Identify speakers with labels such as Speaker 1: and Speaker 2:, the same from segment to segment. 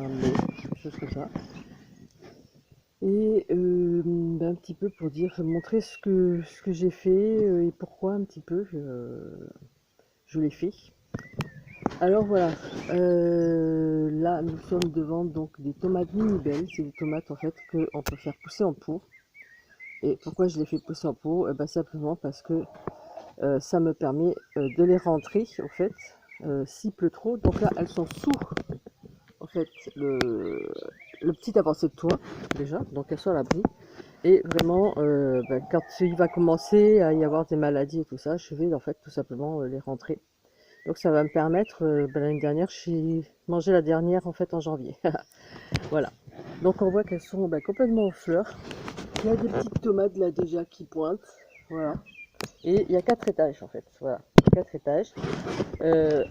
Speaker 1: mai, quelque chose comme ça. Et un petit peu pour montrer ce que j'ai fait et pourquoi un petit peu je l'ai fait. Alors voilà, là nous sommes devant donc des tomates mini belles, c'est des tomates en fait qu'on peut faire pousser en pot. Et pourquoi je les fais pousser en pot? Simplement parce que ça me permet de les rentrer en fait s'il pleut trop. Donc là elles sont sous en fait le petit avancé de toit déjà, donc elles sont à l'abri. Et vraiment quand il va commencer à y avoir des maladies et tout ça, je vais en fait tout simplement les rentrer. Donc ça va me permettre, l'année dernière j'ai mangé la dernière en fait en janvier. Voilà. Donc on voit qu'elles sont complètement en fleurs. Il y a des petites tomates là déjà qui pointent. Voilà. Et il y a 4 étages en fait. Voilà. 4 étages.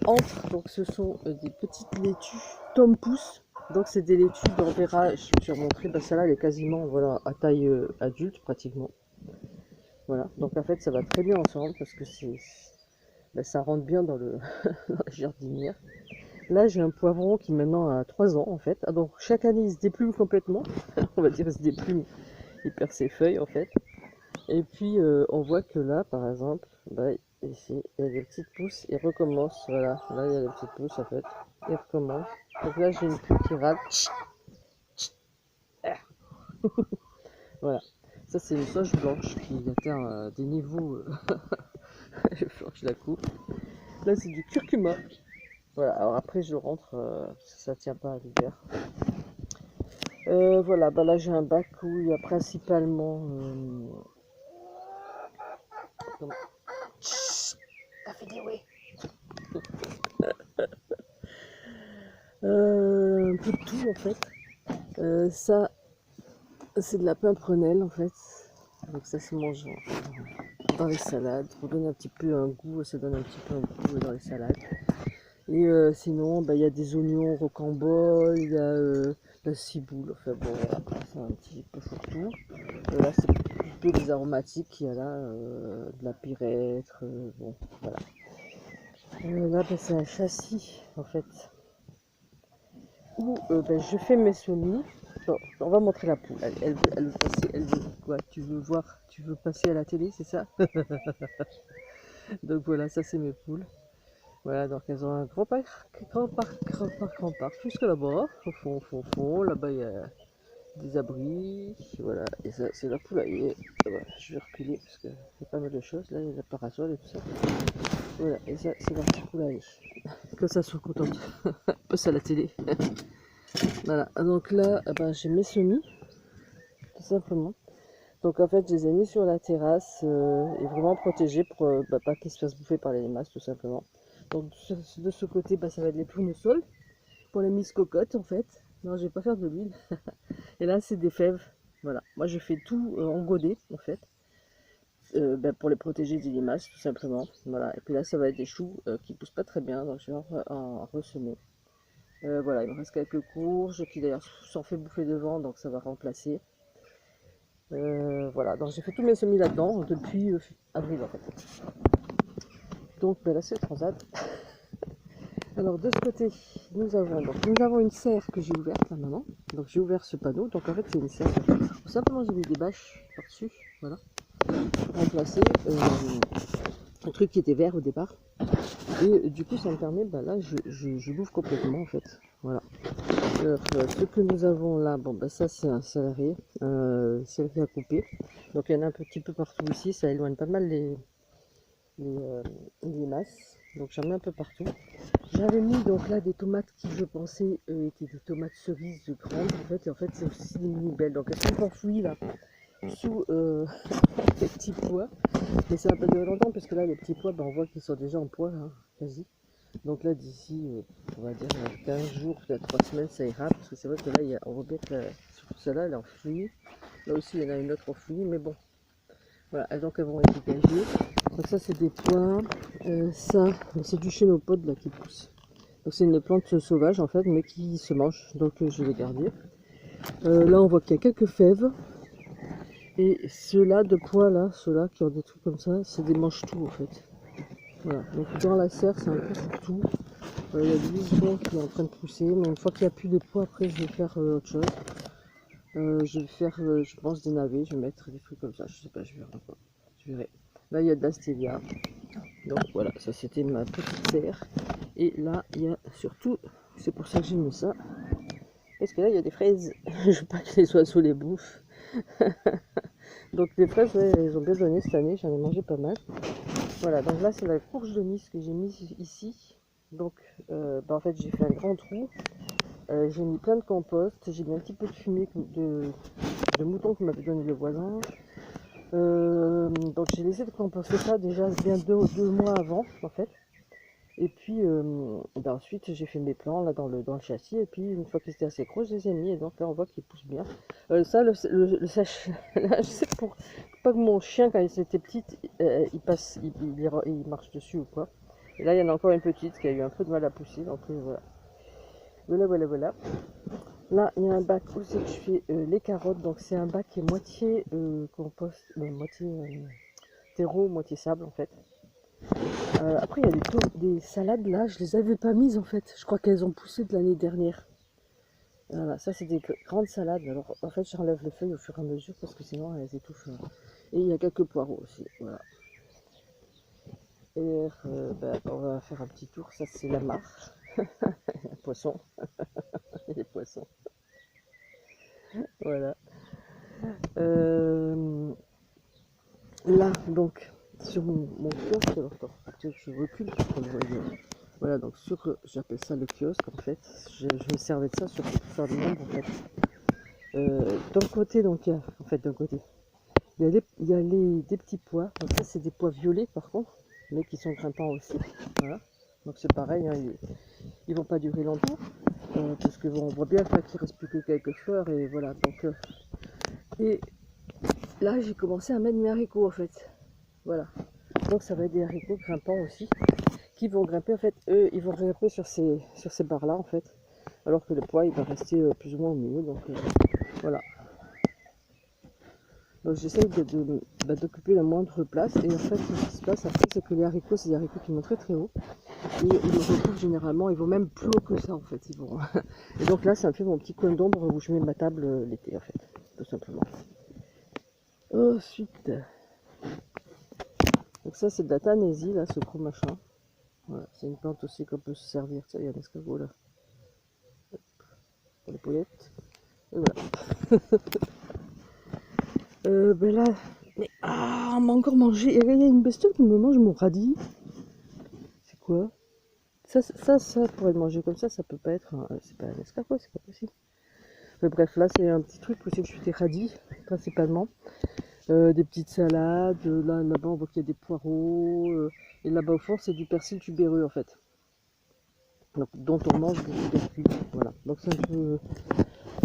Speaker 1: Entre, donc ce sont des petites laitues Tom Pouce. Donc c'est des laitues on verra, je vais vous montrer, celle-là elle est quasiment voilà, à taille adulte pratiquement. Voilà. Donc en fait ça va très bien ensemble parce que ça rentre bien dans dans la jardinière. Là, j'ai un poivron qui maintenant a 3 ans en fait. Ah, donc chaque année, il se déplume complètement. On va dire, il se déplume, il perd ses feuilles en fait. Et puis, on voit que là, par exemple, ici, il y a des petites pousses, il recommence. Voilà, là, il y a des petites pousses en fait. Il recommence. Donc là, j'ai une queue qui râle. Voilà. Ça, c'est une sauge blanche qui atteint des niveaux. Il faut que je la coupe. Là, c'est du curcuma. Voilà, alors après, je rentre, parce que ça tient pas à l'hiver. Voilà, là j'ai un bac où il y a principalement la vidéo, oui. Un peu de tout en fait. Ça, c'est de la pimprenelle en fait. Donc ça se mange dans les salades pour donner un petit peu un goût, ça donne un petit peu un goût dans les salades. Et sinon, il y a des oignons rocambole, il y a la ciboule, enfin bon, voilà, c'est un petit peu fourre-tout. Là, c'est plutôt des aromatiques, il y a là de la pyrètre, bon, voilà. Là, c'est un châssis, en fait, où je fais mes semis. Bon, on va montrer la poule, elle veut passer, elle veut quoi? Tu veux passer à la télé, c'est ça? Donc voilà, ça c'est mes poules. Voilà, donc elles ont un grand parc, jusque là-bas, au fond, là-bas il y a des abris, voilà, et ça c'est la poulailler. Voilà, je vais reculer parce qu'il y a pas mal de choses, là il y a la parasol et tout ça. Voilà, et ça c'est la poulailler. Que ça soit contente, pas ça à la télé. Voilà, donc là j'ai mes semis, tout simplement. Donc en fait je les ai mis sur la terrasse et vraiment protégés pour pas qu'ils se fassent bouffer par les limaces tout simplement. Donc de ce côté ça va être les tournesols pour les mises cocottes en fait. Non, je vais pas faire de l'huile. Et là c'est des fèves. Voilà, moi je fais tout en godet en fait. Pour les protéger des limaces tout simplement. Voilà, et puis là ça va être des choux qui poussent pas très bien, donc je vais en ressemer. Voilà, il me reste quelques courges qui d'ailleurs s'en fait bouffer devant, donc ça va remplacer. Voilà, donc j'ai fait tous mes semis là-dedans depuis avril en fait. Donc là c'est le transat. Alors de ce côté, nous avons une serre que j'ai ouverte là maintenant. Donc j'ai ouvert ce panneau, donc en fait c'est une serre. Tout simplement j'ai mis des bâches par-dessus, voilà, remplacer un truc qui était vert au départ. Et du coup ça me permet, là je l'ouvre complètement en fait. Voilà. Alors, ce que nous avons là, ça c'est un salarié, céleri à couper. Donc il y en a un petit peu partout ici, ça éloigne pas mal les masses. Donc j'en mets un peu partout. J'avais mis donc là des tomates qui je pensais étaient des tomates cerises grandes en fait c'est aussi des mini belles. Donc elles sont enfouies là sous les petits pois. Mais ça va pas durer longtemps parce que là les petits pois on voit qu'ils sont déjà en pois là, quasi. Donc là d'ici on va dire 15 jours, peut-être 3 semaines ça ira. Parce que c'est vrai que là on voit bien que surtout celle-là elle est enfouie. Là aussi il y en a une autre enfouie mais bon. Voilà, donc elles vont être dégagées. Donc ça c'est des pois, ça c'est du chénopode là qui pousse. Donc c'est une plante sauvage en fait mais qui se mange, donc je vais les garder. Là on voit qu'il y a quelques fèves. Et ceux-là de pois là, ceux-là qui ont des trucs comme ça, c'est des mange-tout en fait. Voilà, donc dans la serre c'est un peu pour tout. Il y a du lichen qui est en train de pousser, mais une fois qu'il n'y a plus des pois, après je vais faire autre chose. Je vais faire, je pense, des navets, je vais mettre des trucs comme ça, je sais pas, je verrai pas. Je verrai. Là, il y a de la stevia. Donc voilà, ça c'était ma petite serre. Et là, il y a surtout, c'est pour ça que j'ai mis ça, parce que là, il y a des fraises. Je veux pas que les oiseaux les bouffent. Donc les fraises, ouais, elles ont bien donné cette année, j'en ai mangé pas mal. Voilà, donc là, c'est la courge de Nice que j'ai mise ici. Donc, en fait, j'ai fait un grand trou. J'ai mis plein de compost. J'ai mis un petit peu de fumier de mouton que m'avait donné le voisin. Donc j'ai laissé de composter ça déjà bien deux mois avant, en fait. Et puis ensuite j'ai fait mes plants là dans le châssis, et puis une fois qu'ils étaient assez gros je les ai mis, et donc là on voit qu'ils poussent bien. Ça le sèche là, je sais pas que mon chien quand il était petit il passe il marche dessus ou quoi. Et là il y en a encore une petite qui a eu un peu de mal à pousser, donc voilà. Là il y a un bac aussi que je fais les carottes, donc c'est un bac qui est moitié compost, moitié terreau, moitié sable en fait. Après, il y a des salades là, je les avais pas mises en fait. Je crois qu'elles ont poussé de l'année dernière. Voilà, ça c'est des grandes salades. Alors en fait, j'enlève les feuilles au fur et à mesure parce que sinon elles étouffent. Et il y a quelques poireaux aussi. Voilà. Et on va faire un petit tour. Ça c'est la mare. Un poisson. Les poissons. Voilà. Là, donc, sur mon kiosque, alors, je recule pour qu'on le voie. Voilà, donc j'appelle ça le kiosque en fait. Je me servais de ça surtout pour faire des nombres en fait. D'un côté, donc, d'un côté, il y a des petits pois. Donc ça, c'est des pois violets par contre, mais qui sont grimpants aussi. Voilà. Donc c'est pareil, hein, ils vont pas durer longtemps. Parce que bon, on voit bien qu'il ne reste plus que quelques fleurs et voilà. Donc, et là, j'ai commencé à mettre mes haricots en fait. Voilà. Donc ça va être des haricots grimpants aussi, qui vont grimper en fait, eux, ils vont grimper sur ces barres là en fait. Alors que le pois, il va rester plus ou moins au milieu. Donc voilà. Donc j'essaye d'occuper la moindre place, et en fait ce qui se passe après c'est que les haricots, c'est des haricots qui montent très très haut, et ils me retrouvent généralement, ils vont même plus haut que ça en fait, ils vont. Et donc là c'est un peu mon petit coin d'ombre où je mets ma table l'été en fait, tout simplement. Ensuite, donc ça c'est de la tanésie là, ce gros machin. Voilà, c'est une plante aussi qu'on peut se servir, ça, il y a un escargot là, pour les poulettes, et voilà. Là, mais on m'a encore mangé, il y a une bestiole qui me mange mon radis. C'est quoi? Ça pour être mangé comme ça peut pas être c'est pas un escargot, c'est pas possible. Mais bref, là c'est un petit truc aussi que je fais des radis, principalement. Des petites salades, là-bas on voit qu'il y a des poireaux, et là-bas au fond c'est du persil tubéreux en fait. Donc, dont on mange des tubercules. Voilà. Donc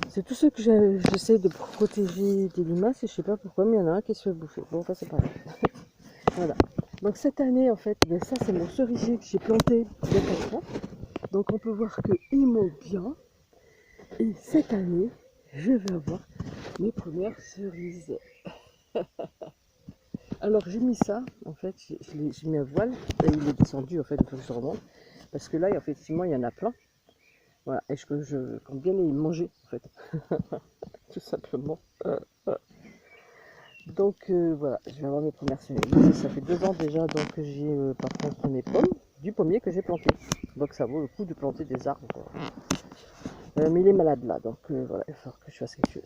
Speaker 1: c'est tout ce que j'essaie de protéger des limaces, et je sais pas pourquoi, mais il y en a un qui se fait bouffer. Bon, enfin c'est pas grave. Voilà. Donc cette année en fait, ça c'est mon cerisier que j'ai planté il y a 4 ans. Donc on peut voir qu'il monte bien. Et cette année, je vais avoir mes premières cerises. Alors j'ai mis ça, en fait, j'ai mis un voile, et il est descendu en fait, il faut que je remonte. Parce que là, effectivement, il y en a plein. Voilà, et je compte bien les manger, en fait. Tout simplement. Donc voilà, je vais avoir mes premières cerises. Ça fait 2 ans déjà, donc j'ai par contre mes pommes, du pommier que j'ai planté. Donc ça vaut le coup de planter des arbres. Mais il est malade là, donc voilà, il va falloir que je fasse quelque chose.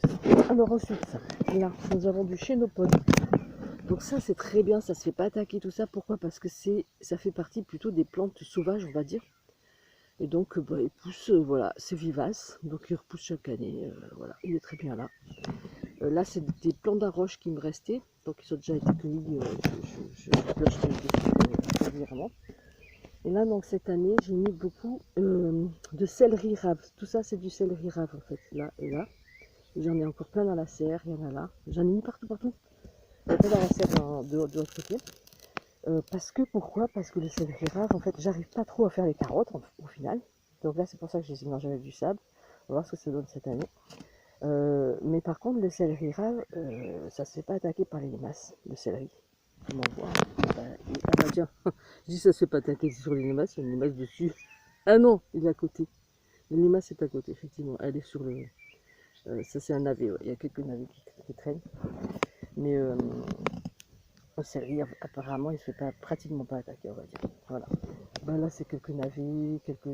Speaker 1: Alors ensuite, là, nous avons du chénopode. Donc ça c'est très bien, ça se fait pas attaquer tout ça. Pourquoi? Parce que ça fait partie plutôt des plantes sauvages, on va dire. Et donc il pousse, voilà, c'est vivace, donc il repousse chaque année. Voilà, il est très bien là. Là c'est des plants d'arroche qui me restaient, donc ils ont déjà été cueillis. Je pioche régulièrement. Et là, donc cette année, j'ai mis beaucoup de céleri rave. Tout ça, c'est du céleri rave en fait, là et là. J'en ai encore plein dans la serre, il y en a là. J'en ai mis partout. Pas dans la serre de l'autre côté. Pourquoi? Parce que le céleri rave, en fait, j'arrive pas trop à faire les carottes au final. Donc là, c'est pour ça que je les ai mangées avec du sable. On va voir ce que ça donne cette année. Mais par contre, le céleri rave, ça se fait pas attaquer par les limaces, le céleri. Comment voir? Ah bah tiens, je dis ça se fait pas attaquer sur les limaces, il y a une limace dessus. Ah non, il est à côté. Le limace est à côté, effectivement. Elle est sur le... ça, c'est un navet, ouais. Il y a quelques navets qui traînent. Mais au céleri, apparemment, il ne se fait pas, pratiquement pas attaquer, on va dire. Voilà. Ben là, c'est quelques navets, quelques...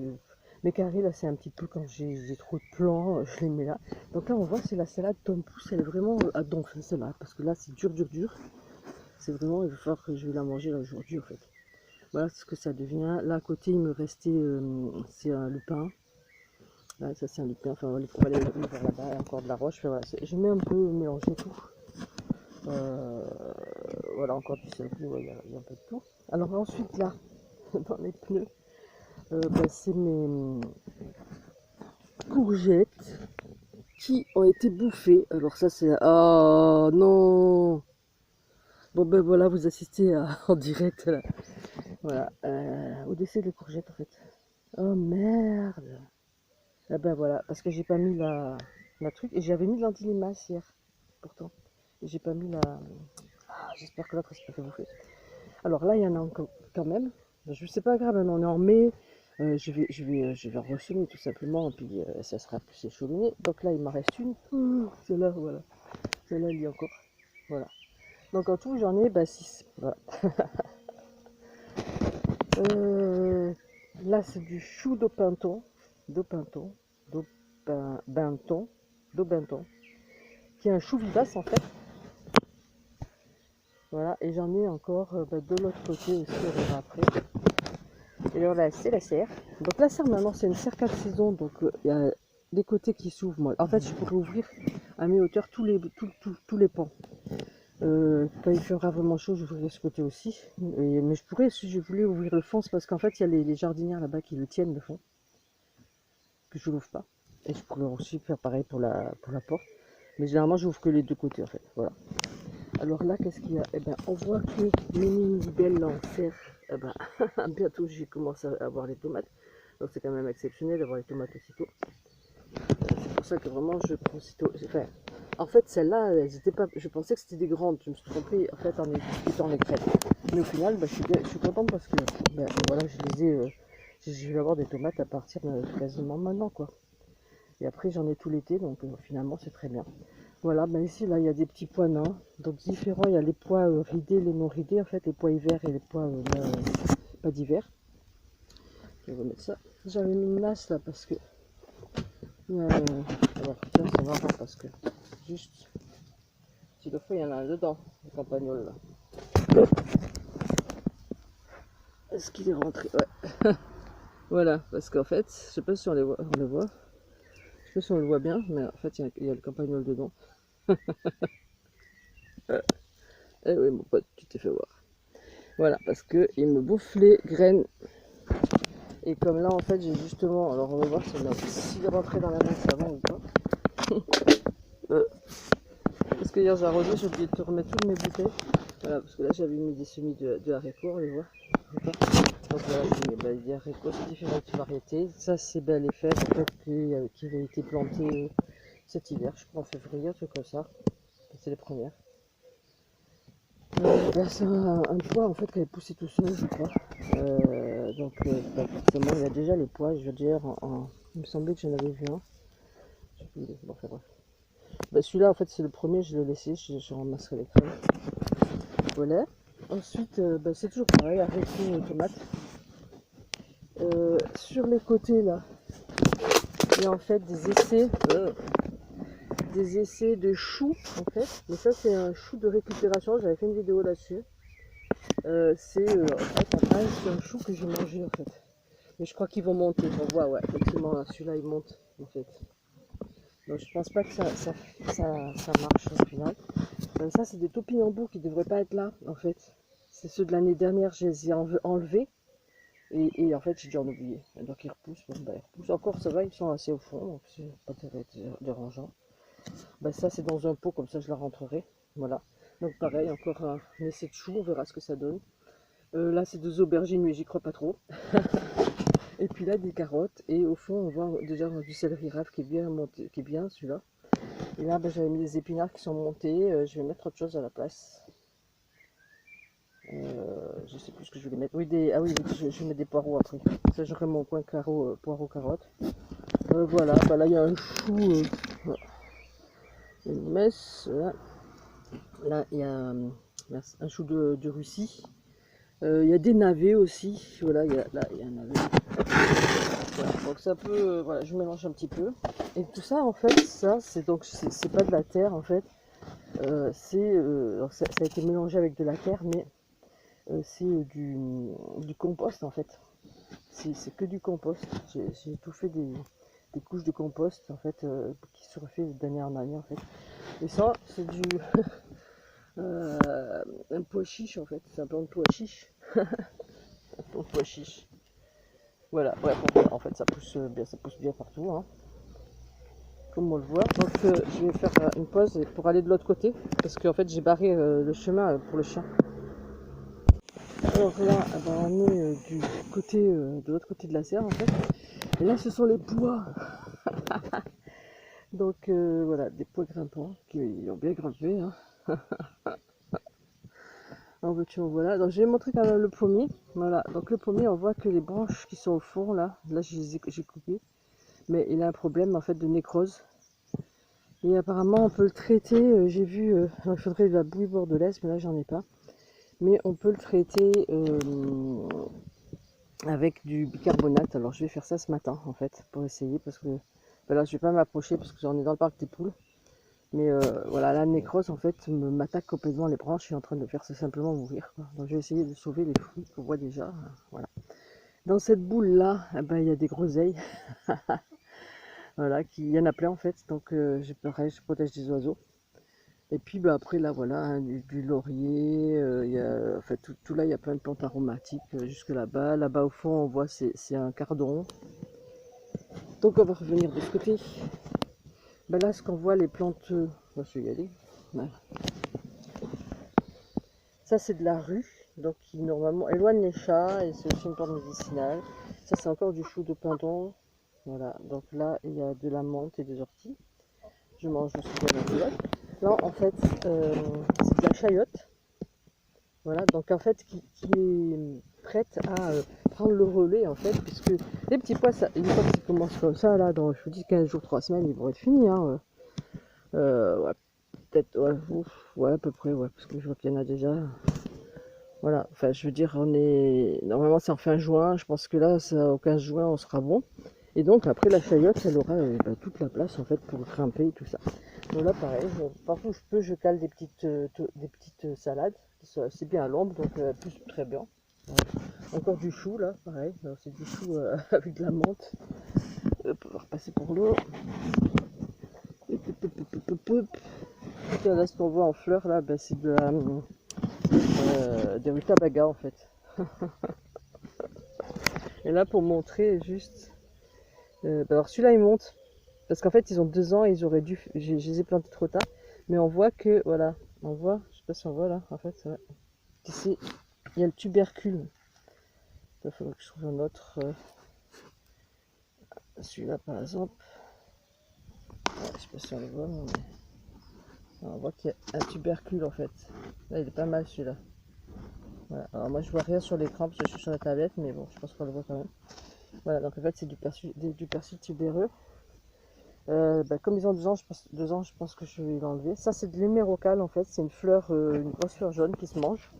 Speaker 1: Mes carrés, là, c'est un petit peu quand j'ai trop de plants, je les mets là. Donc là, on voit, c'est la salade Tom Pouce, elle est vraiment à donf, celle-là. Parce que là, c'est dur, dur, dur. C'est vraiment, il va falloir que je vais la manger là aujourd'hui, en fait. Voilà ce que ça devient. Là, à côté, il me restait, c'est un lupin. Là, ça, c'est un lupin. Enfin, on va aller vers là-bas, il y a encore de la roche. Enfin, voilà, je mets un peu mélanger tout. Voilà, encore du céleri, ouais, il y a un peu de tout. Alors ensuite, là, dans les pneus, bah, c'est mes courgettes qui ont été bouffées. Alors ça, c'est... Oh non. Bon ben voilà, vous assistez en direct là. Voilà, au décès des courgettes en fait. Oh merde. Ah ben voilà, parce que j'ai pas mis la truc, et j'avais mis de l'antilimace hier, pourtant. Et j'ai pas mis la... Ah, j'espère que l'autre elle s'est pas fait bouffer. Alors là, il y en a encore quand même. Je sais pas grave, on est en mai. Je vais ressemer tout simplement, et puis ça sera plus échelonné. Donc là, il m'en reste une. Celle-là, voilà. Celle-là, il y a encore. Voilà. Donc en tout, j'en ai 6. Voilà. Euh, Là, c'est du chou d'Aupinton. D'Aupinton. D'Aubinton. D'Aubinton. Qui est un chou vivace en fait. Voilà. Et j'en ai encore de l'autre côté aussi, on verra après. Et alors là, c'est la serre. Donc la serre, maintenant, c'est une serre 4 saisons. Donc il y a des côtés qui s'ouvrent. Moi. En fait, je pourrais ouvrir à mes hauteurs tous les pans. Quand il fera vraiment chaud, j'ouvrirai ce côté aussi. Mais je pourrais, si je voulais, ouvrir le fond. C'est parce qu'en fait, il y a les jardinières là-bas qui le tiennent, le fond. Que je l'ouvre pas. Et je pourrais aussi faire pareil pour la porte. Mais généralement, j'ouvre que les deux côtés, en fait. Voilà. Alors là, qu'est-ce qu'il y a? Eh ben, on voit que mes mini-libelles là en serre, eh ben, bientôt j'ai commencé à avoir les tomates. Donc c'est quand même exceptionnel d'avoir les tomates aussitôt. C'est pour ça que vraiment je prends aussitôt. Enfin, en fait, celles-là, elles étaient pas. Je pensais que c'était des grandes. Je me suis trompée en fait en discutant les crêpes. Mais au final, je suis contente parce que voilà, je vais avoir des tomates à partir de quasiment maintenant, quoi. Et après, j'en ai tout l'été, donc finalement, c'est très bien. Voilà, ici, là, il y a des petits pois nains. Donc différents, il y a les pois ridés, les non ridés, en fait, les pois hiver et les pois pas d'hiver. Je vais remettre ça. J'avais mis une nasse là parce que... alors, tiens, c'est marrant parce que... Juste... Si le fois, il y en a un dedans, le campagnol là. Est-ce qu'il est rentré? Ouais. Voilà, parce qu'en fait, je sais pas si on les voit. On le voit. Je sais pas si on le voit bien, mais en fait, il y a le campagnol dedans. Eh oui, mon pote, tu t'es fait voir. Voilà, parce que il me bouffe les graines. Et comme là, en fait, j'ai justement... Alors, on va voir s'il est rentré dans la masse avant ou pas. Parce que hier, j'ai arrosé, j'ai oublié de te remettre toutes mes bouteilles. Voilà, parce que là, j'avais mis des semis de haricots, on les voit. Donc voilà, j'ai mis des haricots, différentes variétés. Ça, c'est les fèves, en fait, qui avaient été plantées cet hiver, je crois en février, un truc comme ça. C'est les premières. C'est un pois en fait qui avait poussé tout seul, je crois. Donc forcément il y a déjà les pois. Je veux dire, il me semblait que j'en avais vu un. Bon, enfin, bref. Celui-là en fait c'est le premier, je l'ai laissé, je ramasserai les crèmes. Voilà. Ensuite c'est toujours pareil, haricots et tomates. Sur les côtés là, il y a en fait des essais de choux en fait. Mais ça c'est un chou de récupération, j'avais fait une vidéo là-dessus. C'est en fait c'est un chou que j'ai mangé en fait. Mais je crois qu'ils vont monter, on voit, ouais, effectivement, celui-là il monte en fait. Donc je pense pas que ça marche au final. Ça c'est des topinambours qui devraient pas être là en fait. C'est ceux de l'année dernière, je les ai enlevés. Et en fait j'ai dû en oublier. Donc ils repoussent, bon, ils repoussent. Encore ça va, ils sont assez au fond, donc c'est pas très dérangeant. Ça c'est dans un pot, comme ça je la rentrerai. Voilà. Donc pareil, encore un essai de chou, on verra ce que ça donne. Là c'est deux aubergines, mais j'y crois pas trop. Et puis là des carottes, et au fond on voit déjà du céleri rave qui est bien monté, qui est bien celui-là. Et là j'avais mis des épinards qui sont montés, je vais mettre autre chose à la place. Je sais plus ce que je vais mettre. Oui, ah oui, je vais mettre des poireaux après. Ça, j'aurai mon coin poireaux carottes. Voilà, bah là il y a un chou, une messe. Là il y a un chou de Russie. Il y a des navets aussi. Voilà, là il y a un navet. Voilà, donc ça peut, voilà, je mélange un petit peu. Et tout ça en fait, ça c'est pas de la terre en fait. Ça a été mélangé avec de la terre, mais c'est du compost en fait. C'est que du compost. J'ai tout fait des couches de compost en fait qui se refait d'année en année en fait. Et ça c'est du un pois chiche en fait. C'est un plant de pois chiche. Un plant de pois chiche. Voilà, ouais, bon, en fait ça pousse bien partout, hein, comme on le voit. Donc je vais faire une pause pour aller de l'autre côté parce qu'en fait j'ai barré le chemin pour le chien. Alors là, on est de l'autre côté de la serre en fait. Et là ce sont les pois. Donc voilà, des pois grimpants qui ont bien grimpé. Hein. En veux-tu, en voilà. Donc je vais montrer quand même le pommier. Voilà, donc le pommier, on voit que les branches qui sont au fond là j'ai coupé. Mais il a un problème en fait de nécrose. Et apparemment on peut le traiter, j'ai vu, il faudrait de la bouillie bordelaise, mais là j'en ai pas. Mais on peut le traiter avec du bicarbonate. Alors je vais faire ça ce matin en fait, pour essayer, parce que ben là je vais pas m'approcher parce que j'en ai dans le parc des poules. Mais voilà, la nécrose en fait m'attaque complètement les branches, je suis en train de faire ça simplement mourir, quoi. Donc je vais essayer de sauver les fruits qu'on voit déjà. Voilà. Dans cette boule là, eh ben, il y a des groseilles. Voilà, il y en a plein en fait, donc je protège des oiseaux. Et puis bah, après là voilà, hein, du laurier, il y a, en fait, tout là il y a plein de plantes aromatiques jusque là-bas. Là-bas au fond on voit c'est un cardon. Donc on va revenir de ce côté. Ben là ce qu'on voit les plantes, je vais y aller. Voilà. Ça c'est de la rue, donc qui normalement éloigne les chats et c'est aussi une plante médicinale. Ça c'est encore du chou de pindon. Voilà, donc là il y a de la menthe et des orties. Je mange aussi de la culotte. Là en fait c'est de la chayote. Voilà, donc en fait qui est prête à prendre le relais en fait, puisque les petits pois, une fois qu'ils commencent comme ça, là, dans je vous dis 15 jours, 3 semaines, ils vont être finis. Hein. Ouais, peut-être, ouais, ouais, à peu près, ouais, parce que je vois qu'il y en a déjà. Voilà, enfin je veux dire, normalement c'est en fin juin, je pense que là, au 15 juin, on sera bon. Et donc après la chayote, elle aura toute la place en fait pour grimper et tout ça. Donc là pareil, parfois je cale des petites salades qui sont assez bien à l'ombre, donc elles poussent très bien. Voilà. Encore du chou là, pareil, c'est du chou avec de la menthe. On va repasser pour l'eau. Là ce qu'on voit en fleurs là, ben, c'est des rutabagas en fait. Et là pour montrer juste, alors celui-là il monte. Parce qu'en fait, ils ont 2 ans et ils auraient dû. Je les ai plantés trop tard. Mais on voit que, voilà, on voit, je sais pas si on voit là, en fait, ouais. Ici, il y a le tubercule. Il faudrait que je trouve un autre. Celui-là, par exemple. Ouais, je sais pas si on le voit, mais on voit qu'il y a un tubercule en fait. Là, il est pas mal celui-là. Voilà. Alors, moi, je vois rien sur l'écran parce que je suis sur la tablette, mais bon, je pense qu'on le voit quand même. Voilà, donc en fait, c'est du persil tubéreux. Comme ils ont 2 ans, je pense que je vais l'enlever. Ça c'est de l'hémérocale en fait, c'est une fleur, une grosse fleur jaune qui se mange.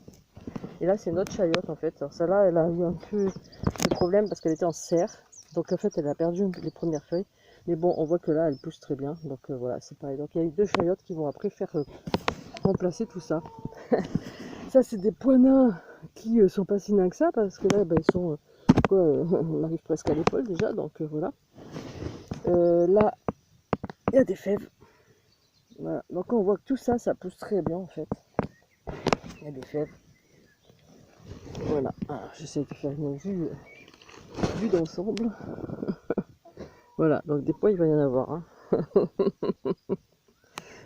Speaker 1: Et là c'est une autre chayote en fait. Alors celle-là elle a eu un peu de problème parce qu'elle était en serre. Donc en fait elle a perdu les premières feuilles. Mais bon on voit que là elle pousse très bien. Donc voilà c'est pareil. Donc il y a eu 2 chayotes qui vont après faire remplacer tout ça. Ça c'est des pois nains qui sont pas si nains que ça parce que là ils sont on arrive presque à l'épaule déjà donc voilà. Là il y a des fèves. Voilà. Donc on voit que tout ça, ça pousse très bien en fait. Il y a des fèves. Voilà. J'essaie de faire une vue d'ensemble. Voilà. Donc des pois, il va y en avoir. Hein.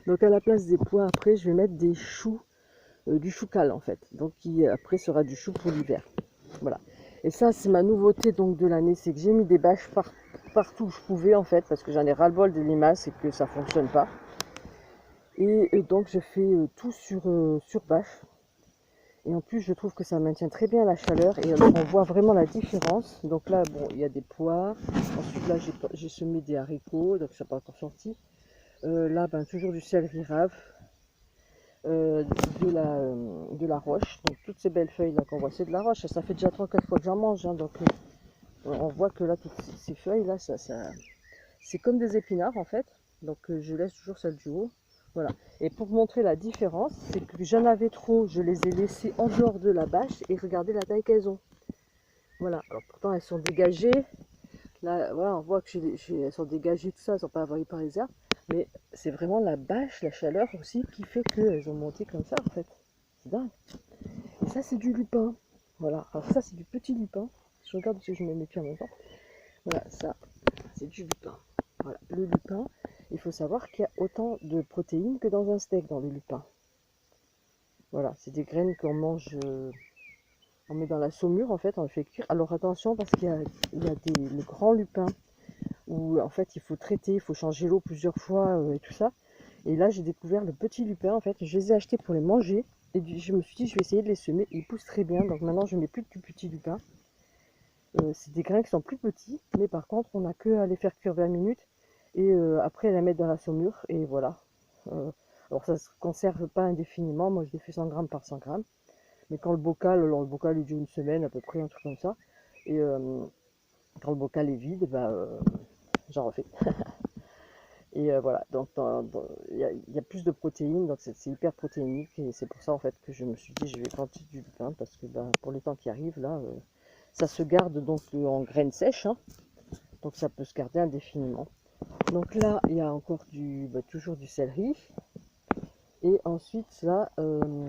Speaker 1: Donc à la place des pois, après, je vais mettre des choux, du chou cal en fait. Donc qui après sera du chou pour l'hiver. Voilà. Et ça, c'est ma nouveauté donc de l'année, c'est que j'ai mis des bâches partout où je pouvais en fait, parce que j'en ai ras-le-bol des limaces et que ça fonctionne pas. Et donc je fais tout sur bâche. Et en plus, je trouve que ça maintient très bien la chaleur. Et alors, on voit vraiment la différence. Donc là, bon, il y a des pois. Ensuite, là, j'ai semé des haricots. Donc, ça n'a pas encore sorti. Là, ben, toujours du céleri rave. Euh, de la roche. Donc, toutes ces belles feuilles là qu'on voit, c'est de la roche. Ça fait déjà 3-4 fois que j'en mange. Hein, donc, on voit que là, toutes ces feuilles là, c'est comme des épinards en fait. Donc, je laisse toujours celles du haut. Voilà. Et pour montrer la différence, c'est que j'en avais trop, je les ai laissées en dehors de la bâche et regardez la taille qu'elles ont. Voilà. Alors pourtant elles sont dégagées. Là, voilà, on voit que elles sont dégagées, tout ça, elles sont pas envahies par les herbes. Mais c'est vraiment la bâche, la chaleur aussi qui fait qu'elles ont monté comme ça en fait. C'est dingue. Et ça c'est du lupin. Voilà. Alors ça c'est du petit lupin. Je regarde si je mets mes pieds en même temps. Voilà, ça c'est du lupin. Voilà, le lupin, il faut savoir qu'il y a autant de protéines que dans un steak dans le lupin. Voilà, c'est des graines qu'on mange, on met dans la saumure en fait, on le fait cuire. Alors attention parce qu'il y a le grand lupin où en fait il faut traiter, il faut changer l'eau plusieurs fois et tout ça. Et là j'ai découvert le petit lupin en fait, je les ai achetés pour les manger et je me suis dit je vais essayer de les semer, ils poussent très bien donc maintenant je ne mets plus du petit lupin. C'est des grains qui sont plus petits mais par contre on n'a que à les faire cuire 20 minutes et après la mettre dans la saumure et voilà. Alors ça se conserve pas indéfiniment, moi je les fais 100 grammes par 100 grammes. Mais quand alors le bocal il dure une semaine à peu près, un truc comme ça. Et quand le bocal est vide, bah, j'en refais. Et voilà, donc il y a plus de protéines, donc c'est hyper protéinique. Et c'est pour ça en fait que je me suis dit je vais planter du lupin parce que bah, pour les temps qui arrivent là, ça se garde donc en graines sèches, hein, donc ça peut se garder indéfiniment. Donc là il y a encore toujours du céleri. Et ensuite là il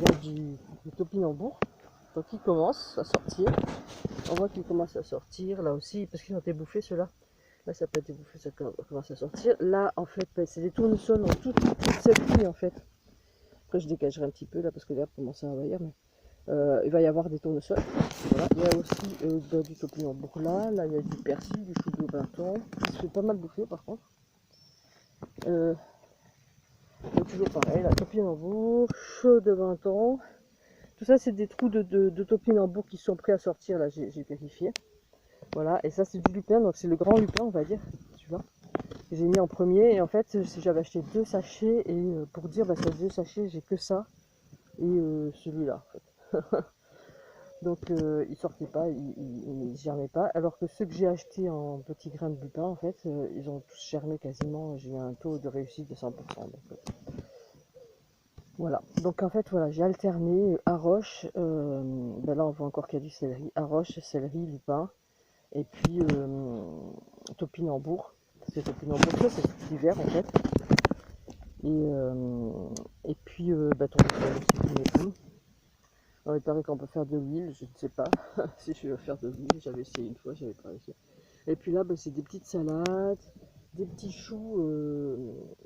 Speaker 1: y a du topinambour. Donc il commence à sortir. On voit qu'il commence à sortir là aussi, parce qu'ils ont été bouffés ceux-là. Là ça n'a pas été bouffé, ça commence à sortir. Là en fait c'est des tournesols en toute celle-ci en fait. Après je dégagerai un petit peu là parce que l'herbe commence à envahir, mais il va y avoir des tournesols. Voilà. Il y a aussi du topinambour là il y a du persil, du chou de Benton, qui se fait pas mal bouffer par contre. Toujours pareil, la topinambour, chou de Benton. Tout ça, c'est des trous de topinambour qui sont prêts à sortir, là, j'ai vérifié. Voilà, et ça, c'est du lupin, donc c'est le grand lupin, on va dire, tu vois. J'ai mis en premier, et en fait, j'avais acheté 2 sachets, et pour dire, bah, ces 2 sachets, j'ai que ça, et celui-là, en fait. Donc, ils sortaient pas, ils germaient pas, alors que ceux que j'ai achetés en petits grains de lupin, en fait, ils ont tous germé quasiment, j'ai un taux de réussite de 100%. Donc, voilà, donc en fait voilà, j'ai alterné Haroche, ben là on voit encore qu'il y a du céleri, Haroche, céleri, lupin, et puis topinambour, parce que topinambour ça c'est tout l'hiver en fait, et puis tournesol aussi, mes pommes. Alors il paraît qu'on peut faire de l'huile, je ne sais pas si je vais faire de l'huile, j'avais essayé une fois, j'avais pas réussi. Et puis là c'est des petites salades, des petits choux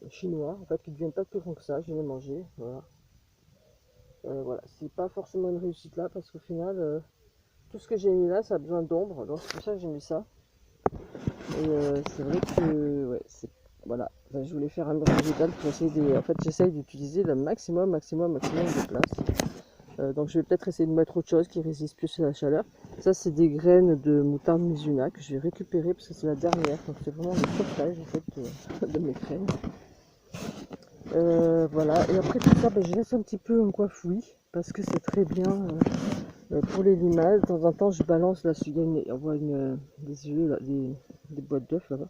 Speaker 1: chinois en fait qui ne deviennent pas plus grands que ça, je vais les manger, voilà. Voilà, c'est pas forcément une réussite là parce qu'au final, tout ce que j'ai mis là, ça a besoin d'ombre, donc c'est pour ça que j'ai mis ça. Et c'est vrai que, ouais, voilà, enfin, je voulais faire un mur végétal pour essayer en fait, j'essaye d'utiliser le maximum de place. Donc je vais peut-être essayer de mettre autre chose qui résiste plus à la chaleur. Ça, c'est des graines de moutarde Mizuna que je vais récupérer parce que c'est la dernière, donc c'est vraiment le sauvetage en fait de mes graines. Voilà, et après tout ça, je laisse un petit peu en coiffouille parce que c'est très bien pour les limaces. De temps en temps, je balance là, on voit des œufs, là, des boîtes d'œufs là-bas,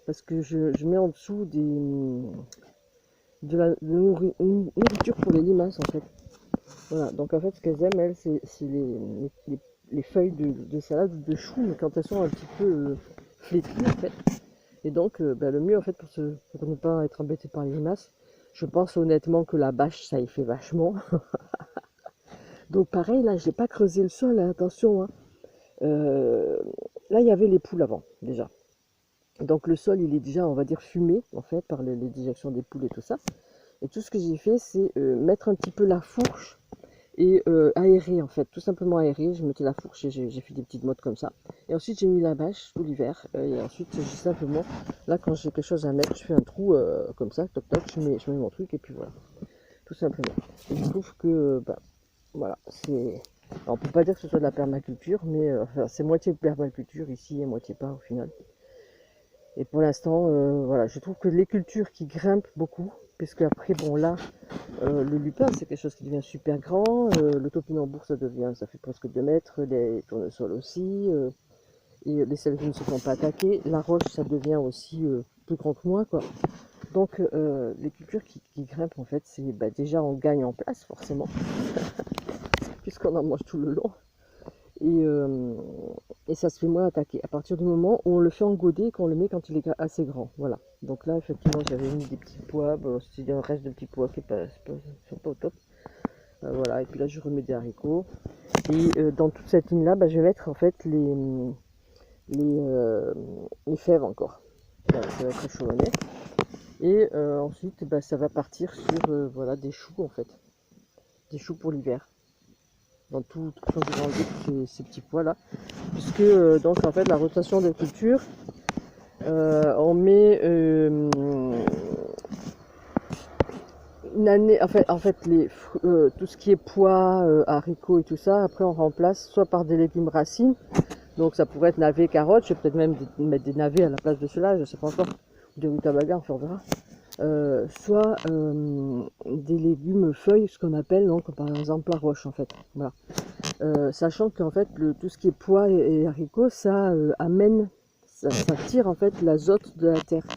Speaker 1: parce que je mets en dessous de la nourriture pour les limaces en fait. Voilà, donc en fait, ce qu'elles aiment, elles, c'est les feuilles de salade ou de chou, mais quand elles sont un petit peu flétries en fait. Et donc, le mieux en fait pour ne pas être embêté par les limaces, je pense honnêtement que la bâche, ça y fait vachement. Donc pareil, là, je n'ai pas creusé le sol, hein, attention. Hein. Là, il y avait les poules avant, déjà. Donc le sol, il est déjà, on va dire, fumé, en fait, par les déjections des poules et tout ça. Et tout ce que j'ai fait, c'est mettre un petit peu la fourche et aérer, en fait, tout simplement aérer. Je mettais la fourche et j'ai fait des petites mottes comme ça. Et ensuite, j'ai mis la bâche tout l'hiver. Et ensuite, j'ai simplement, là, quand j'ai quelque chose à mettre, je fais un trou comme ça, toc toc, je mets mon truc et puis voilà. Tout simplement. Et je trouve que, Voilà, on peut pas dire que ce soit de la permaculture, mais enfin, c'est moitié permaculture ici et moitié pas au final. Et pour l'instant, voilà, je trouve que les cultures qui grimpent beaucoup, puisque après, bon là, le lupin c'est quelque chose qui devient super grand, le topinambour ça fait presque 2 mètres, les tournesols aussi, et les celles qui ne se font pas attaquer, la roche ça devient aussi plus grand que moi quoi. Donc les cultures qui grimpent en fait, c'est bah, déjà on gagne en place forcément, puisqu'on en mange tout le long. Et, euh, et ça se fait moins attaquer à partir du moment où on le fait en godet et qu'on le met quand il est assez grand. Voilà. Donc là, effectivement, j'avais mis des petits pois. Bon, c'est un reste de petits pois qui ne sont pas au top. Voilà. Et puis là, je remets des haricots. Et dans toute cette ligne-là, bah, je vais mettre en fait les, euh, les fèves encore. Voilà, ça va être échelonné. Et ensuite, bah, ça va partir sur voilà, des choux en fait. Des choux pour l'hiver. Dans tout, quand je vais enlever tous ces petits pois là. Puisque donc en fait la rotation des cultures, on met une année, en fait tout ce qui est pois, haricots et tout ça, après on remplace soit par des légumes racines, donc ça pourrait être navets, carottes, je vais peut-être même mettre des navets à la place de cela, je sais pas encore, ou des rutabagas, enfin on verra. Soit des légumes feuilles, ce qu'on appelle donc par exemple la roche en fait. Voilà. Sachant qu'en fait tout ce qui est pois et haricots, ça amène, ça tire en fait l'azote de la terre.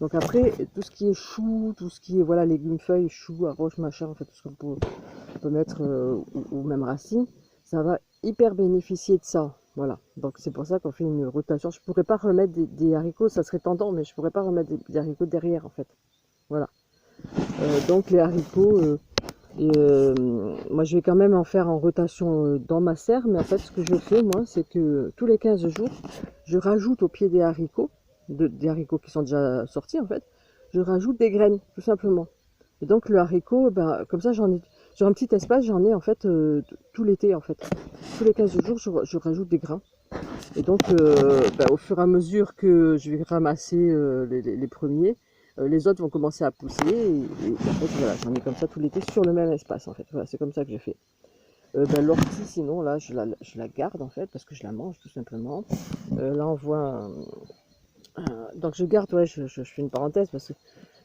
Speaker 1: Donc après tout ce qui est chou, tout ce qui est voilà légumes feuilles, choux, roche, machin, en fait tout ce qu'on peut mettre ou même racines, ça va hyper bénéficier de ça. Voilà, donc c'est pour ça qu'on fait une rotation. Je pourrais pas remettre des haricots, ça serait tentant, mais je pourrais pas remettre des haricots derrière en fait. Voilà. Donc les haricots, moi je vais quand même en faire en rotation dans ma serre, mais en fait ce que je fais moi, c'est que tous les 15 jours, je rajoute au pied des haricots, des haricots qui sont déjà sortis en fait, je rajoute des graines, tout simplement. Et donc le haricot, ben, comme ça j'en ai, sur un petit espace, j'en ai en fait tout l'été en fait. Tous les 15 jours, je rajoute des grains. Et donc, ben, au fur et à mesure que je vais ramasser les premiers, les autres vont commencer à pousser. Et en fait, voilà, j'en ai comme ça tout l'été sur le même espace. En fait, voilà, c'est comme ça que j'ai fait. Ben, l'ortie, sinon, là, je la garde en fait parce que je la mange tout simplement. Là, on voit. Donc, je garde, ouais, je fais une parenthèse parce que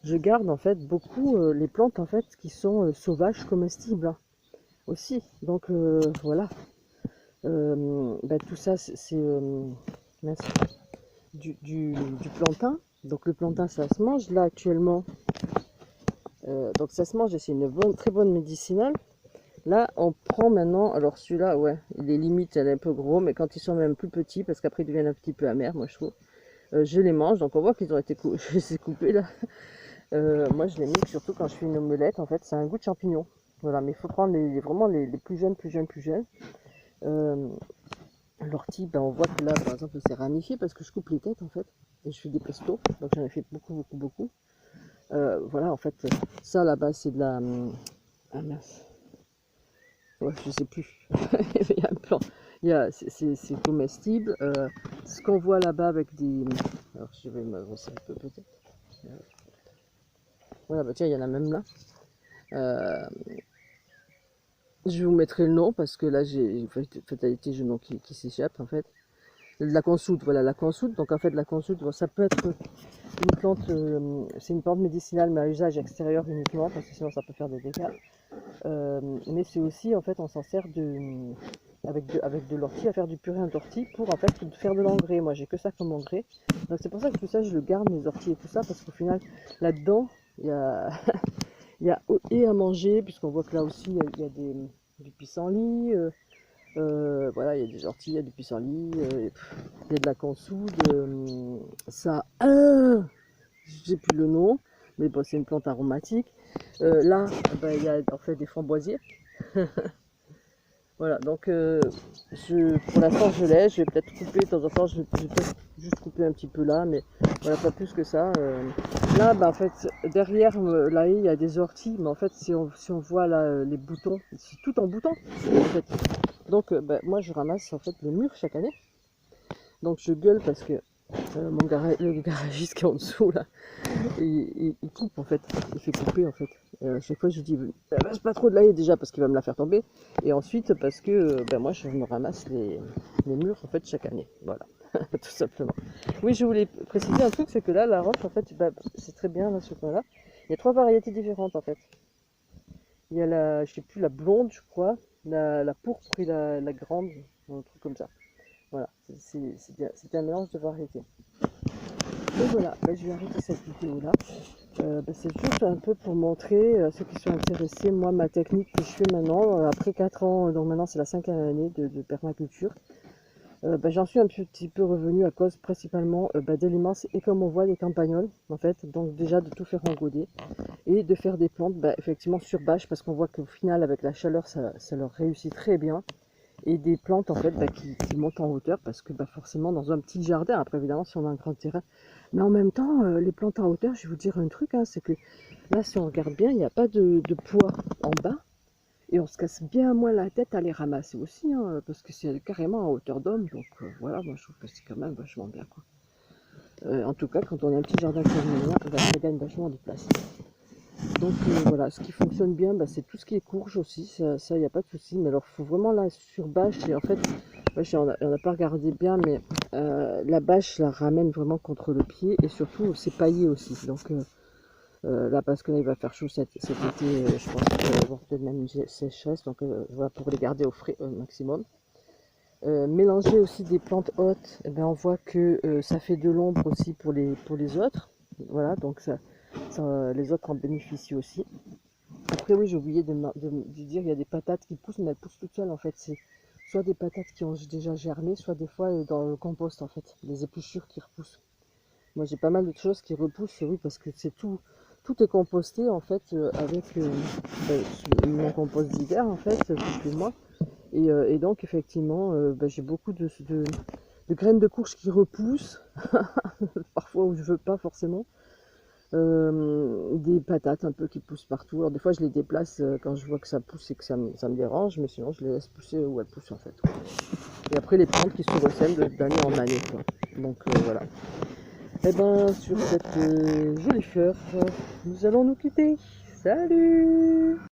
Speaker 1: je garde en fait beaucoup les plantes en fait qui sont sauvages, comestibles hein, aussi. Donc, voilà. Ben, tout ça, c'est du plantain. Donc le plantain, ça se mange là actuellement. Donc ça se mange et c'est une très bonne médicinale. Là, on prend maintenant, alors celui-là, ouais, il est limite, elle est un peu gros, mais quand ils sont même plus petits, parce qu'après ils deviennent un petit peu amers, moi je trouve, je les mange. Donc on voit qu'ils ont été je les ai coupés là. Moi je les mets surtout quand je fais une omelette, en fait, c'est un goût de champignon. Voilà, mais il faut prendre vraiment les plus jeunes, plus jeunes, plus jeunes. L'ortie, ben, on voit que là, par exemple, c'est ramifié parce que je coupe les têtes en fait. Et je fais des pestos, donc j'en ai fait beaucoup, beaucoup, beaucoup. Voilà, en fait, ça là-bas, c'est de la. Ah mince, ouais, je sais plus. Il y a un plan, c'est comestible. Ce qu'on voit là-bas avec des. Alors, je vais m'avancer un peu peut-être. Voilà, bah tiens, il y en a même là. Je vous mettrai le nom parce que là, j'ai une fatalité, j'ai le nom qui s'échappe en fait. La consoude, voilà, la consoude. Donc en fait, la consoude, bon, ça peut être une plante, c'est une plante médicinale, mais à usage extérieur uniquement, parce que sinon ça peut faire des dégâts. Mais c'est aussi, en fait, on s'en sert avec de l'ortie, à faire du purin d'ortie pour en fait faire de l'engrais. Moi, j'ai que ça comme engrais. Donc c'est pour ça que tout ça, je le garde, mes orties et tout ça, parce qu'au final, là-dedans, il y a, il y a et à manger, puisqu'on voit que là aussi, il y a du pissenlit. Voilà, il y a des orties, il y a du pissenlit, il y a de la consoude, ça, j'ai plus le nom, mais bon, c'est une plante aromatique. Là, ben, il y a en fait des framboisiers. Voilà, donc pour l'instant je l'ai, je vais peut-être couper de temps en temps, je vais peut-être juste couper un petit peu là, mais voilà, pas plus que ça. Là, ben, en fait, derrière la haie, il y a des orties, mais en fait, si on voit là les boutons, c'est tout en boutons, en fait. Donc, ben, moi, je ramasse en fait les mûres chaque année. Donc, je gueule parce que Le garagiste qui est en dessous là, il coupe en fait, il fait couper en fait. Et à chaque fois je lui dis, lâche pas trop de l'ail déjà parce qu'il va me la faire tomber, et ensuite parce que moi je me ramasse les murs en fait chaque année, voilà, tout simplement. Oui, je voulais préciser un truc, c'est que là la roche en fait, c'est très bien là ce coin là, il y a 3 variétés différentes en fait. Il y a la, je sais plus, la blonde je crois, la pourpre et la grande, un truc comme ça. Voilà, c'était un mélange de variétés. Et voilà, je vais arrêter cette vidéo là. C'est juste un peu pour montrer à ceux qui sont intéressés, moi, ma technique que je fais maintenant, après 4 ans, donc maintenant c'est la 5e année de permaculture. J'en suis un petit peu revenu à cause principalement des limaces et comme on voit des campagnols en fait, donc déjà de tout faire engoder et de faire des plantes effectivement sur bâche parce qu'on voit qu'au final avec la chaleur ça leur réussit très bien et des plantes en fait qui montent en hauteur parce que forcément dans un petit jardin, après évidemment si on a un grand terrain, mais en même temps les plantes en hauteur, je vais vous dire un truc, hein, c'est que là si on regarde bien, il n'y a pas de poids en bas et on se casse bien moins la tête à les ramasser aussi, hein, parce que c'est carrément à hauteur d'homme, donc voilà, moi je trouve que c'est quand même vachement bien quoi. En tout cas quand on a un petit jardin comme le mien, ça gagne vachement de place. Donc voilà, ce qui fonctionne bien, c'est tout ce qui est courge aussi, ça y a pas de souci. Mais alors, il faut vraiment la surbâche. Et en fait, on n'a pas regardé bien, mais la bâche la ramène vraiment contre le pied et surtout c'est paillé aussi. Donc là, parce que là, il va faire chaud cet été, je pense qu'il va y avoir peut-être même une sécheresse. Donc voilà, pour les garder au frais au maximum. Mélanger aussi des plantes hautes, on voit que ça fait de l'ombre aussi pour les autres. Voilà, donc les autres en bénéficient aussi. Après oui, j'ai oublié de dire, il y a des patates qui poussent, mais elles poussent toutes seules en fait. C'est soit des patates qui ont déjà germé, soit des fois dans le compost en fait, des épluchures qui repoussent. Moi j'ai pas mal de choses qui repoussent, oui, parce que c'est tout est composté en fait avec mon compost d'hiver en fait, tous les mois. Et donc effectivement, j'ai beaucoup de graines de courge qui repoussent, parfois où je veux pas forcément. Des patates un peu qui poussent partout. Alors des fois je les déplace quand je vois que ça pousse et que ça me dérange, mais sinon je les laisse pousser où elles poussent en fait. Et après les plantes qui se ressèment d'année en année quoi. Donc voilà. Et sur cette jolie fleur, nous allons nous quitter. Salut!